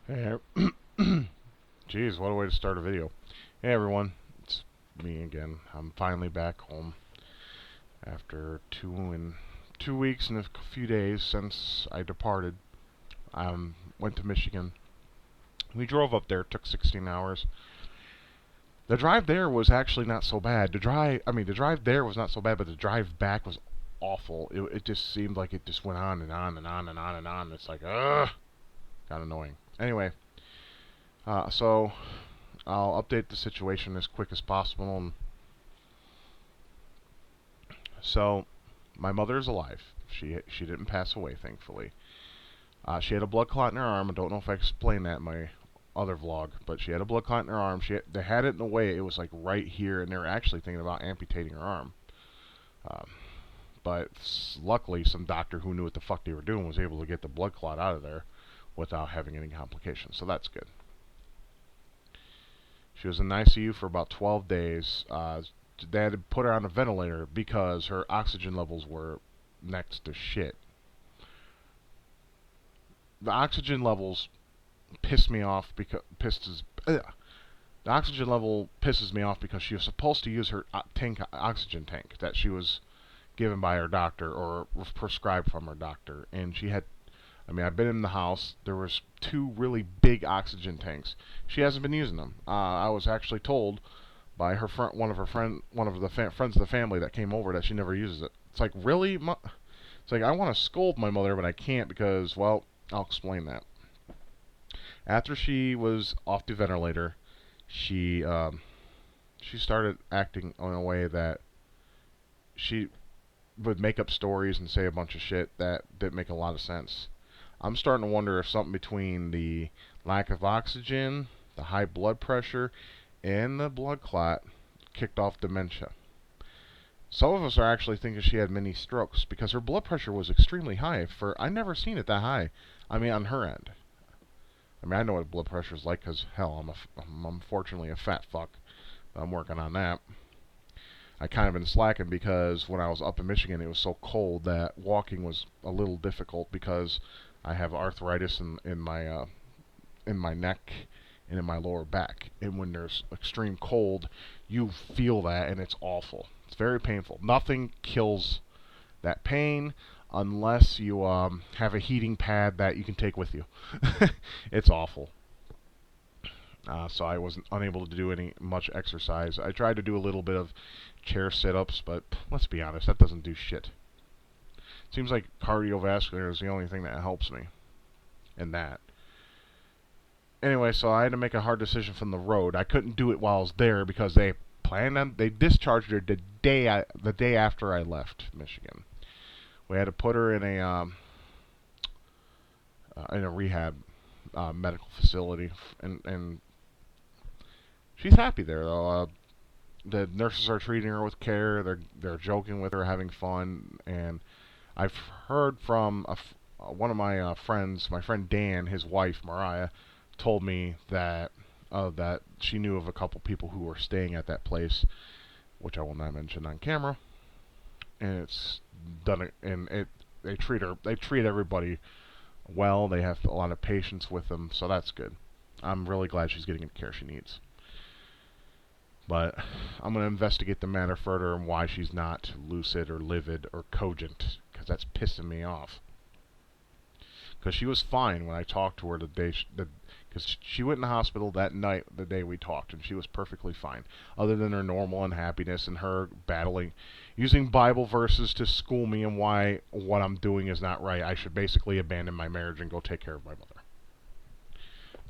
Hey, geez, what a way to start a video. Hey everyone, it's me again. I'm finally back home after 2 weeks and a few days since I departed. Went to Michigan. We drove up there. It took 16 hours. The drive there was actually not so bad. The drive there was not so bad, but the drive back was awful. It just seemed like it just went on and on and on and on and on. It's like, ugh, got annoying. Anyway, so I'll update the situation as quick as possible. So, my mother is alive. She didn't pass away, thankfully. She had a blood clot in her arm. I don't know if I explained that in my other vlog, but she had a blood clot in her arm. They had it in a way it was like right here, and they were actually thinking about amputating her arm. Um, but luckily, some doctor who knew what the fuck they were doing was able to get the blood clot out of there without having any complications. So that's good. She was in ICU for about 12 days. They had to put her on a ventilator because her oxygen levels were next to shit. The oxygen levels piss me off because the oxygen level pisses me off because she was supposed to use her oxygen tank that she was given by her doctor or prescribed from her doctor, and she had. I've been in the house. There was two really big oxygen tanks. She hasn't been using them. I was actually told by one of the friends of the family that came over that she never uses it. It's like, really? It's like, I want to scold my mother, but I can't because, well, I'll explain that. After she was off the ventilator, she she started acting in a way that she would make up stories and say a bunch of shit that didn't make a lot of sense. I'm starting to wonder if something between the lack of oxygen, the high blood pressure, and the blood clot kicked off dementia. Some of us are actually thinking she had mini strokes because her blood pressure was extremely high. I never seen it that high. On her end. I know what blood pressure is like because, hell, I'm unfortunately a fat fuck. I'm working on that. I kind of been slacking because when I was up in Michigan, it was so cold that walking was a little difficult because I have arthritis in my neck and in my lower back. And when there's extreme cold, you feel that, and it's awful. It's very painful. Nothing kills that pain unless you have a heating pad that you can take with you. It's awful. So I wasn't unable to do any much exercise. I tried to do a little bit of chair sit-ups, but let's be honest, that doesn't do shit. Seems like cardiovascular is the only thing that helps me in that. Anyway, so I had to make a hard decision from the road. I couldn't do it while I was there because they discharged her the day after I left Michigan. We had to put her in a rehab medical facility, and she's happy there though. The nurses are treating her with care. They're joking with her, having fun, and I've heard from one of my friends, my friend Dan, his wife Mariah, told me that she knew of a couple people who were staying at that place, which I will not mention on camera. And it's done it, and they treat everybody well. They have a lot of patience with them, so that's good. I'm really glad she's getting the care she needs. But I'm going to investigate the matter further and why she's not lucid or livid or cogent, because that's pissing me off. Because she was fine when I talked to her because she went in the hospital that night, the day we talked, and she was perfectly fine, other than her normal unhappiness and her battling, using Bible verses to school me on why what I'm doing is not right. I should basically abandon my marriage and go take care of my mother.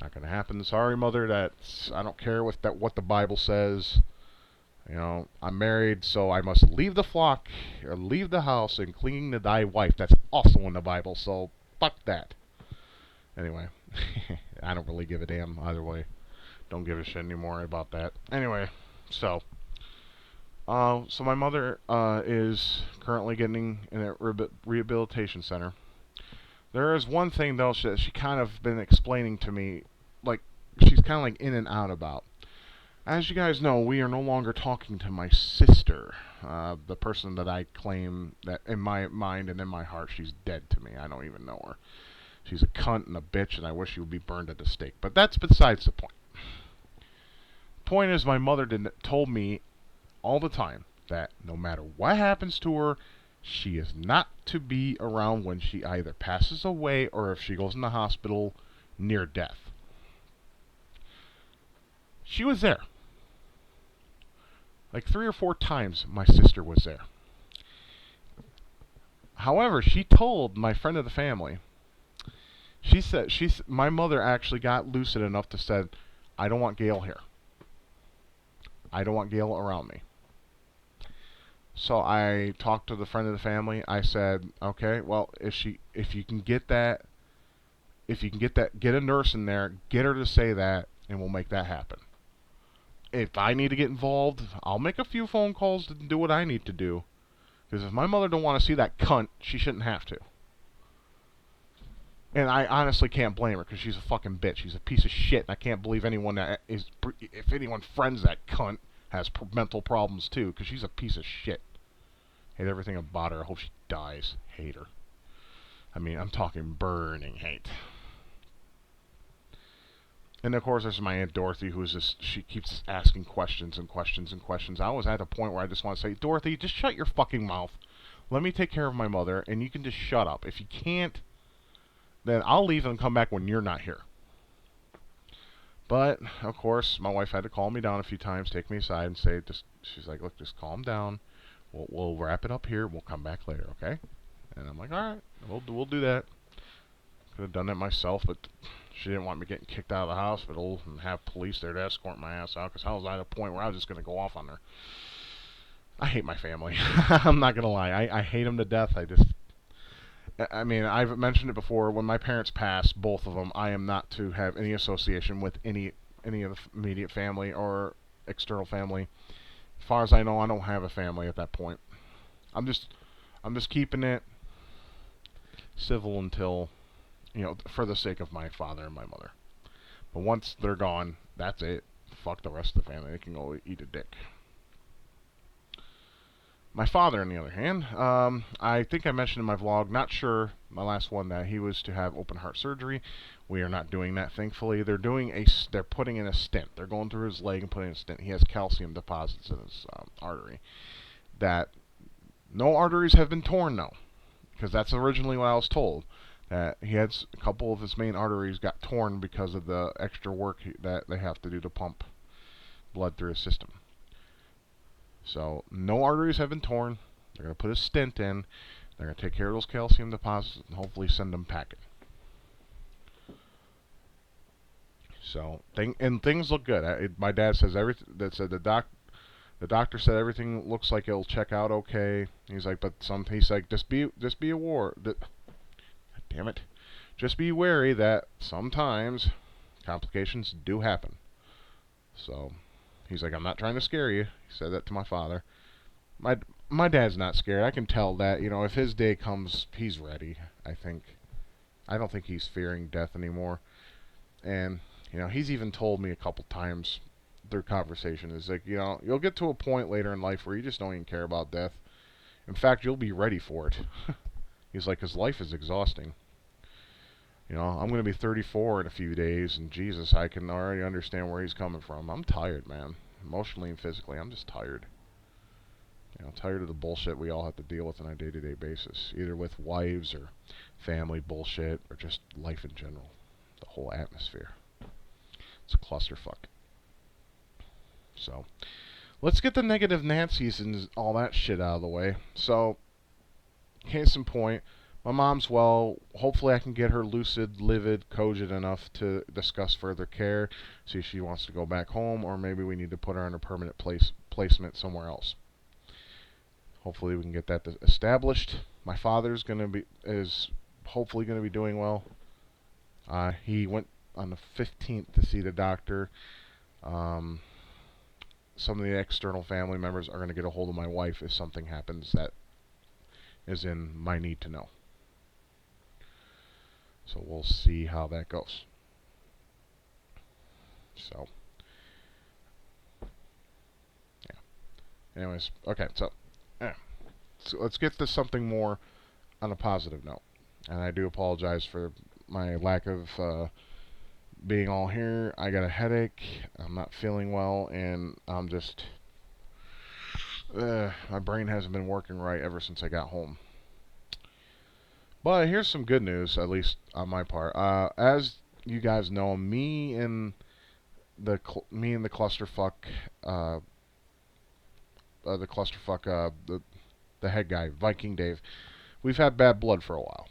Not going to happen. Sorry, mother. I don't care what the Bible says. I'm married, so I must leave the flock, or leave the house, and cling to thy wife. That's also in the Bible, so fuck that. Anyway, I don't really give a damn either way. Don't give a shit anymore about that. Anyway, so my mother is currently getting in a rehabilitation center. There is one thing though that she kind of been explaining to me, like she's kind of like in and out about. As you guys know, we are no longer talking to my sister, the person that I claim that in my mind and in my heart she's dead to me. I don't even know her. She's a cunt and a bitch, and I wish she would be burned at the stake. But that's besides the point. Point is, my mother told me all the time that no matter what happens to her, she is not to be around when she either passes away or if she goes in the hospital near death. She was there. Like 3 or 4 times my sister was there. However, she told my friend of the family, she said my mother actually got lucid enough to say, I don't want Gail here. I don't want Gail around me. So I talked to the friend of the family. I said, okay, well, if you can get that, get a nurse in there, get her to say that, and we'll make that happen. If I need to get involved, I'll make a few phone calls to do what I need to do. Because if my mother don't want to see that cunt, she shouldn't have to. And I honestly can't blame her because she's a fucking bitch. She's a piece of shit, and I can't believe anyone that is, if anyone friends that cunt, has mental problems too, because she's a piece of shit. Hate everything about her. I hope she dies. Hate her. I mean, I'm talking burning hate. And of course, there's my Aunt Dorothy, who is just, she keeps asking questions and questions and questions. I was at a point where I just want to say, Dorothy, just shut your fucking mouth. Let me take care of my mother, and you can just shut up. If you can't, then I'll leave and come back when you're not here. But, of course, my wife had to calm me down a few times, take me aside and say, she's like, look, just calm down. We'll wrap it up here. We'll come back later, okay? And I'm like, all right, we'll do that. Could have done that myself, but she didn't want me getting kicked out of the hospital and have police there to escort my ass out, because I was at a point where I was just going to go off on her. I hate my family. I'm not going to lie. I hate them to death. I mean, I've mentioned it before. When my parents passed, both of them, I am not to have any association with any of the immediate family or external family. As far as I know, I don't have a family at that point. I'm just keeping it civil until, for the sake of my father and my mother. But once they're gone, that's it. Fuck the rest of the family. They can go eat a dick. My father, on the other hand, I think I mentioned in my vlog, not sure, my last one, that he was to have open heart surgery. We are not doing that, thankfully. They're putting in a stent. They're going through his leg and putting in a stent. He has calcium deposits in his artery. That no arteries have been torn, though, because that's originally what I was told. That he had a couple of his main arteries got torn because of the extra work that they have to do to pump blood through his system. So, no arteries have been torn. They're going to put a stent in. They're going to take care of those calcium deposits and hopefully send them packing. So, things look good. My dad says everything. The doctor said everything looks like it'll check out okay. He's like, but he's like, just be aware. Damn it. Just be wary that sometimes complications do happen. So, he's like, I'm not trying to scare you. He said that to my father. My dad's not scared. I can tell that, if his day comes, he's ready, I think. I don't think he's fearing death anymore. And, he's even told me a couple times through conversation, is like, you'll get to a point later in life where you just don't even care about death. In fact, you'll be ready for it. He's like, because life is exhausting. I'm going to be 34 in a few days, and Jesus, I can already understand where he's coming from. I'm tired, man. Emotionally and physically, I'm just tired. Tired of the bullshit we all have to deal with on a day-to-day basis, either with wives or family bullshit or just life in general. The whole atmosphere. It's a clusterfuck. So, let's get the negative Nancy's and all that shit out of the way. So, case in point, my mom's well. Hopefully I can get her lucid, livid, cogent enough to discuss further care, see if she wants to go back home, or maybe we need to put her in a permanent placement somewhere else. Hopefully we can get that established. My father's is hopefully going to be doing well. He went on the 15th to see the doctor. Some of the external family members are going to get a hold of my wife if something happens that is in my need to know. So we'll see how that goes. So, yeah. Anyways, okay, so let's get to something more on a positive note. And I do apologize for my lack of being all here. I got a headache. I'm not feeling well, and I'm just my brain hasn't been working right ever since I got home. But here's some good news, at least on my part. As you guys know, me and the clusterfuck, the head guy, Viking Dave, we've had bad blood for a while.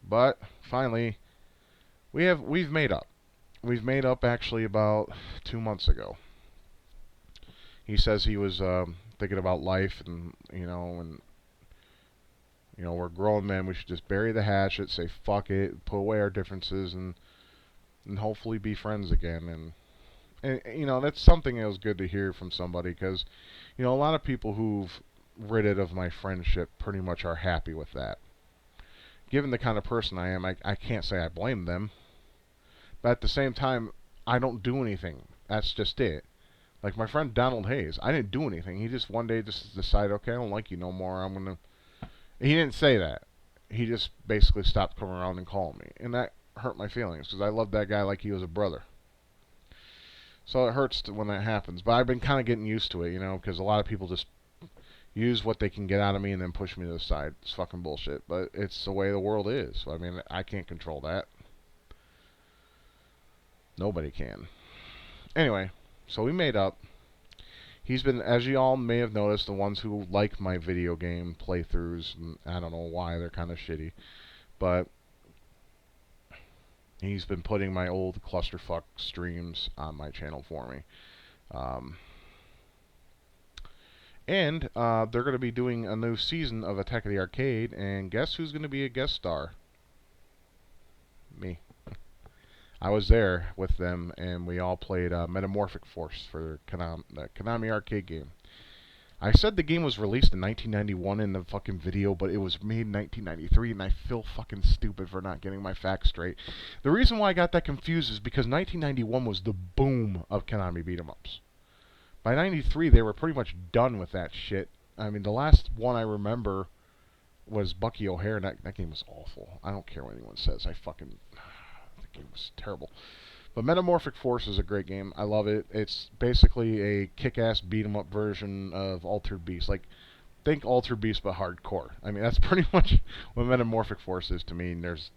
But finally, we've made up. We've made up actually about 2 months ago. He says he was thinking about life, and we're grown men. We should just bury the hatchet, say fuck it, put away our differences, and hopefully be friends again. And that's something that was good to hear from somebody, because a lot of people who've rid it of my friendship pretty much are happy with that. Given the kind of person I am, I can't say I blame them. But at the same time, I don't do anything. That's just it. Like my friend Donald Hayes, I didn't do anything. He just one day just decided, okay, I don't like you no more. He didn't say that. He just basically stopped coming around and calling me, and that hurt my feelings because I loved that guy like he was a brother. So it hurts when that happens. But I've been kind of getting used to it, because a lot of people just use what they can get out of me and then push me to the side. It's fucking bullshit. But it's the way the world is. I mean, I can't control that. Nobody can. Anyway, so we made up. He's been, as you all may have noticed, the ones who like my video game playthroughs, and I don't know why, they're kind of shitty, but he's been putting my old clusterfuck streams on my channel for me. And they're going to be doing a new season of Attack of the Arcade, and guess who's going to be a guest star? Me. I was there with them, and we all played Metamorphic Force for the Konami arcade game. I said the game was released in 1991 in the fucking video, but it was made in 1993, and I feel fucking stupid for not getting my facts straight. The reason why I got that confused is because 1991 was the boom of Konami beat-em-ups. By 93, they were pretty much done with that shit. I mean, the last one I remember was Bucky O'Hare, and that game was awful. I don't care what anyone says. The game was terrible. But Metamorphic Force is a great game. I love it. It's basically a kick-ass beat-em-up version of Altered Beast. Like, think Altered Beast but hardcore. I mean, that's pretty much what Metamorphic Force is to me. And there's,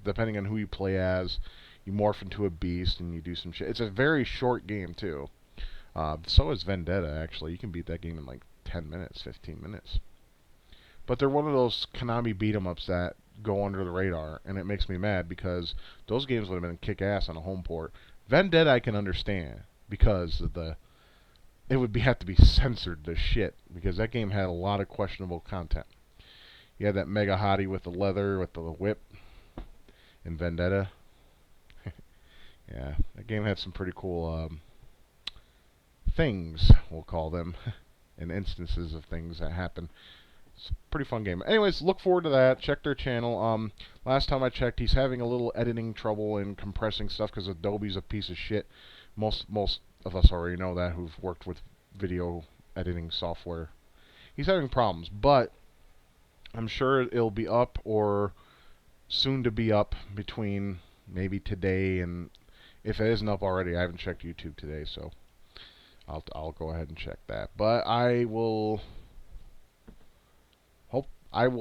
depending on who you play as, you morph into a beast and you do some shit. It's a very short game, too. So is Vendetta, actually. You can beat that game in like 10 minutes, 15 minutes. But they're one of those Konami beat-em-ups that go under the radar, and it makes me mad because those games would have been kick-ass on a home port. Vendetta I can understand because it would have to be censored to shit because that game had a lot of questionable content. You had that mega hottie with the leather, with the whip in Vendetta. Yeah, that game had some pretty cool things, we'll call them, and instances of things that happen. It's a pretty fun game. Anyways, look forward to that. Check their channel. Last time I checked, he's having a little editing trouble in compressing stuff because Adobe's a piece of shit. Most of us already know that who've worked with video editing software. He's having problems, but I'm sure it'll be up or soon to be up between maybe today and if it isn't up already. I haven't checked YouTube today, so I'll go ahead and check that. But I will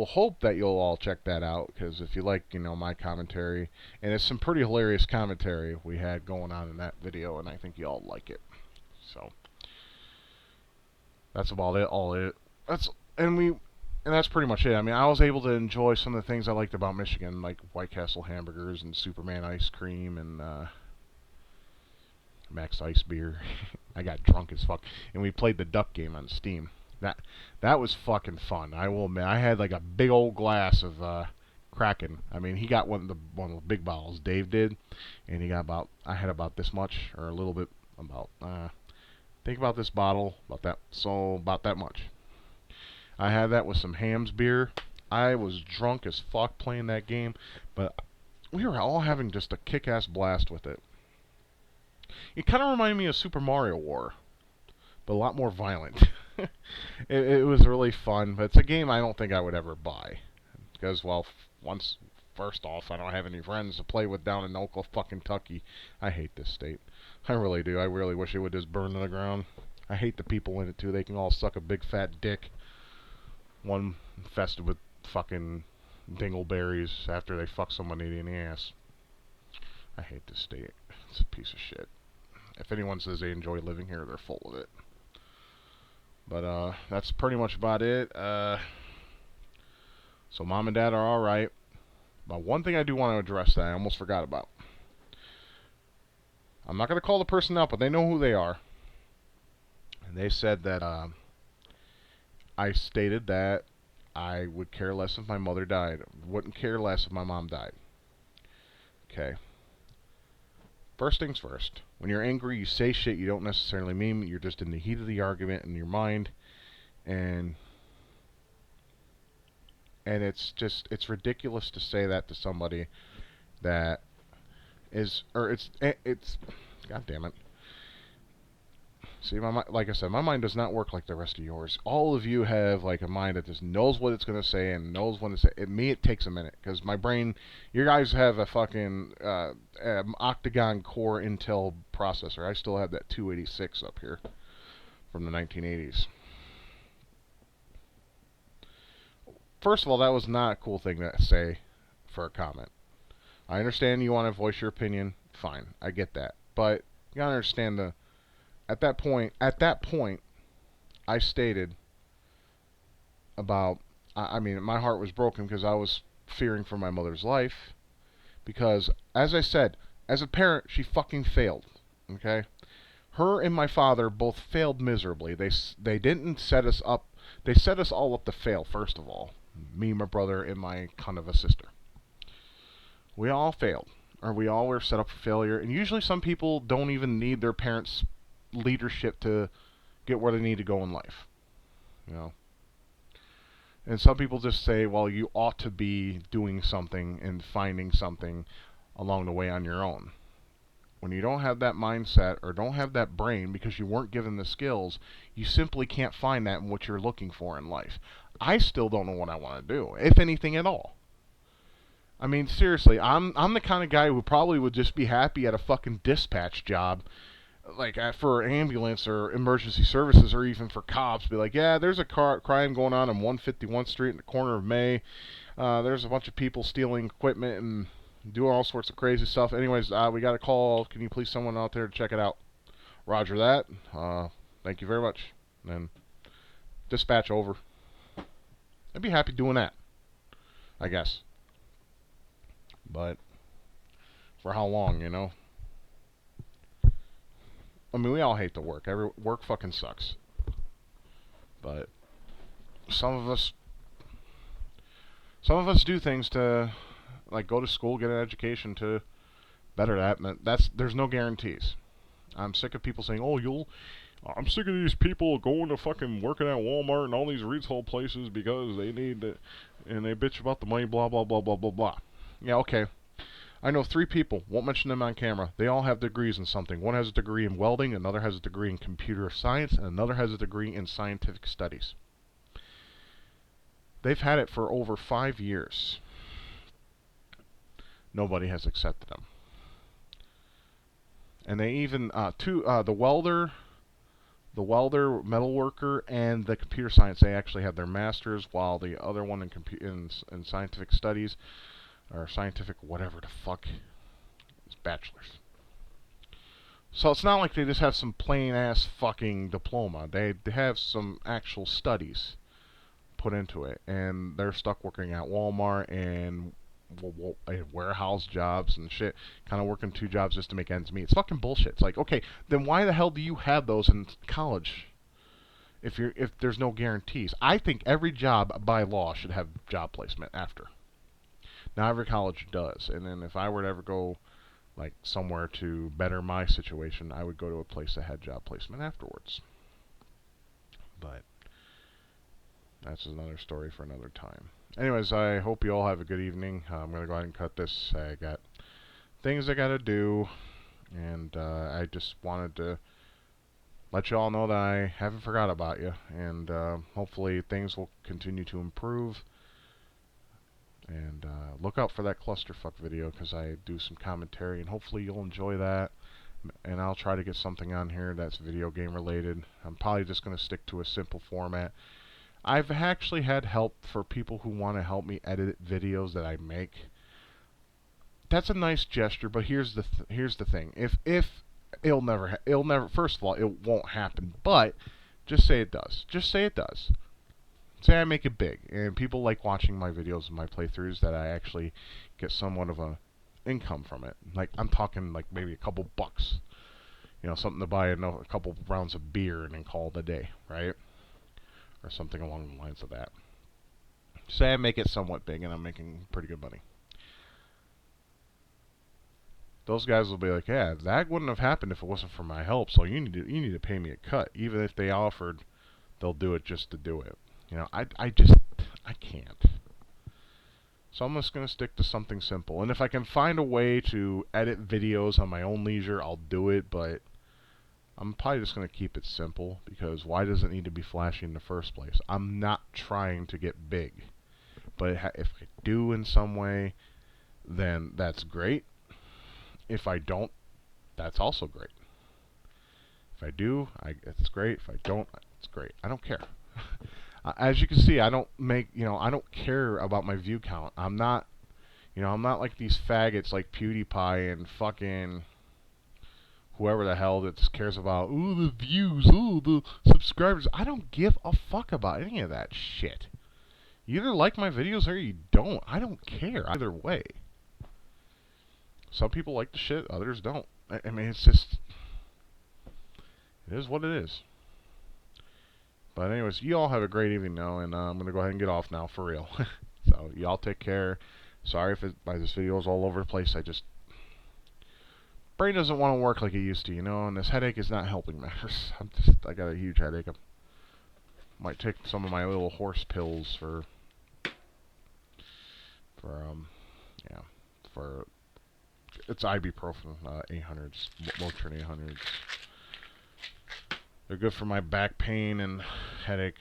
hope that you'll all check that out, because if you like, my commentary, and it's some pretty hilarious commentary we had going on in that video, and I think you all like it. So that's about it. That's pretty much it. I mean, I was able to enjoy some of the things I liked about Michigan, like White Castle hamburgers and Superman ice cream and Max Ice beer. I got drunk as fuck, and we played the duck game on Steam. That was fucking fun. I will admit, I had like a big old glass of Kraken. I mean, he got one of the big bottles. Dave did, and I had about this much, or a little bit about. Think about this bottle, about that much. I had that with some Hamm's beer. I was drunk as fuck playing that game, but we were all having just a kick-ass blast with it. It kind of reminded me of Super Mario War, but a lot more violent. It was really fun, but it's a game I don't think I would ever buy. Because, well, once First off, I don't have any friends to play with down in Oklahoma fucking Kentucky. I hate this state. I really do. I really wish it would just burn to the ground. I hate the people in it too. They can all suck a big fat dick. One infested with fucking dingleberries after they fuck somebody in the ass. I hate this state. It's a piece of shit. If anyone says they enjoy living here, they're full of it. But that's pretty much about it. So mom and dad are alright. But one thing I do want to address that I almost forgot about. I'm not going to call the person out, but they know who they are. And they said that I stated that I would care less if my mother died. Wouldn't care less if my mom died. Okay. First things first. When you're angry, you say shit you don't necessarily mean. You're just in the heat of the argument in your mind. And it's ridiculous to say that to somebody that is, or it's god damn it. See, like I said, my mind does not work like the rest of yours. All of you have like a mind that just knows what it's going to say and knows when to say it. Me, it takes a minute because my brain, you guys have a fucking octagon core Intel processor. I still have that 286 up here from the 1980s. First of all, that was not a cool thing to say for a comment. I understand you want to voice your opinion. Fine, I get that. But you gotta understand at that point, I stated about, I mean, my heart was broken because I was fearing for my mother's life. Because, as I said, as a parent, she fucking failed. Okay? Her and my father both failed miserably. They didn't set us up. They set us all up to fail, first of all. Me, my brother, and my kind of a sister. We all failed. Or we all were set up for failure. And usually some people don't even need their parents' leadership to get where they need to go in life. You know? And some people just say, well, you ought to be doing something and finding something along the way on your own. When you don't have that mindset or don't have that brain because you weren't given the skills, you simply can't find that in what you're looking for in life. I still don't know what I want to do, if anything at all. I mean, seriously, I'm the kind of guy who probably would just be happy at a fucking dispatch job, like for ambulance or emergency services or even for cops. Be like, yeah, there's a crime going on 151st Street in the corner of May. There's a bunch of people stealing equipment and doing all sorts of crazy stuff. Anyways, we got a call. Can you please someone out there to check it out? Roger that. Thank you very much. And dispatch over. I'd be happy doing that, I guess. But for how long, you know? I mean, we all hate to work. Work fucking sucks. But some of us do things to, like, go to school, get an education to better that. There's no guarantees. I'm sick of people saying, I'm sick of these people going to fucking working at Walmart and all these retail places because they need to, and they bitch about the money, blah, blah, blah, blah, blah, blah. Yeah, okay. I know 3 people, won't mention them on camera. They all have degrees in something. One has a degree in welding, another has a degree in computer science, and another has a degree in scientific studies. They've had it for over 5 years. Nobody has accepted them. And they even, the welder, metal worker, and the computer science, they actually have their masters, while the other one in scientific studies, or scientific whatever the fuck, is bachelor's. So it's not like they just have some plain ass fucking diploma. They have some actual studies put into it, and they're stuck working at Walmart and warehouse jobs and shit, kind of working 2 jobs just to make ends meet. It's fucking bullshit. It's like, okay, then why the hell do you have those in college if there's no guarantees? I think every job by law should have job placement after. Now every college does, and then if I were to ever go like somewhere to better my situation, I would go to a place that had job placement afterwards. But that's another story for another time. Anyways, I hope you all have a good evening. I'm going to go ahead and cut this. I got things I got to do, and I just wanted to let you all know that I haven't forgot about you, and hopefully things will continue to improve. And look out for that clusterfuck video, because I do some commentary, and hopefully you'll enjoy that. And I'll try to get something on here that's video game related. I'm probably just going to stick to a simple format. I've actually had help for people who want to help me edit videos that I make. That's a nice gesture, but here's the thing. If it'll never, first of all, it won't happen, but just say it does. Just say it does. Say I make it big, and people like watching my videos and my playthroughs, that I actually get somewhat of a income from it. Like, I'm talking like maybe a couple bucks. You know, something to buy a couple rounds of beer and then call it a day, right? Or something along the lines of that. Say I make it somewhat big and I'm making pretty good money. Those guys will be like, yeah, that wouldn't have happened if it wasn't for my help, so you need to pay me a cut. Even if they offered, they'll do it just to do it. You know, I can't. So I'm just going to stick to something simple. And if I can find a way to edit videos on my own leisure, I'll do it, but I'm probably just going to keep it simple, because why does it need to be flashy in the first place? I'm not trying to get big. But if I do in some way, then that's great. If I don't, that's also great. If I do, it's great. If I don't, it's great. I don't care. As you can see, I don't care about my view count. I'm not like these faggots like PewDiePie and fucking whoever the hell that just cares about, ooh, the views, ooh, the subscribers. I don't give a fuck about any of that shit. You either like my videos or you don't. I don't care either way. Some people like the shit, others don't. I mean, it's just, it is what it is. But anyways, you all have a great evening now, and I'm going to go ahead and get off now, for real. So, y'all take care. Sorry if this video is all over the place. Brain doesn't want to work like it used to, and this headache is not helping matters. I got a huge headache. I might take some of my little horse pills for it's ibuprofen, 800s, Motrin 800s. They're good for my back pain and headache,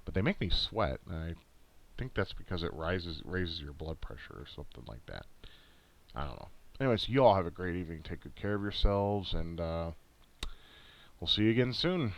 but they make me sweat. And I think that's because it raises your blood pressure or something like that. I don't know. Anyways, you all have a great evening. Take good care of yourselves, and we'll see you again soon.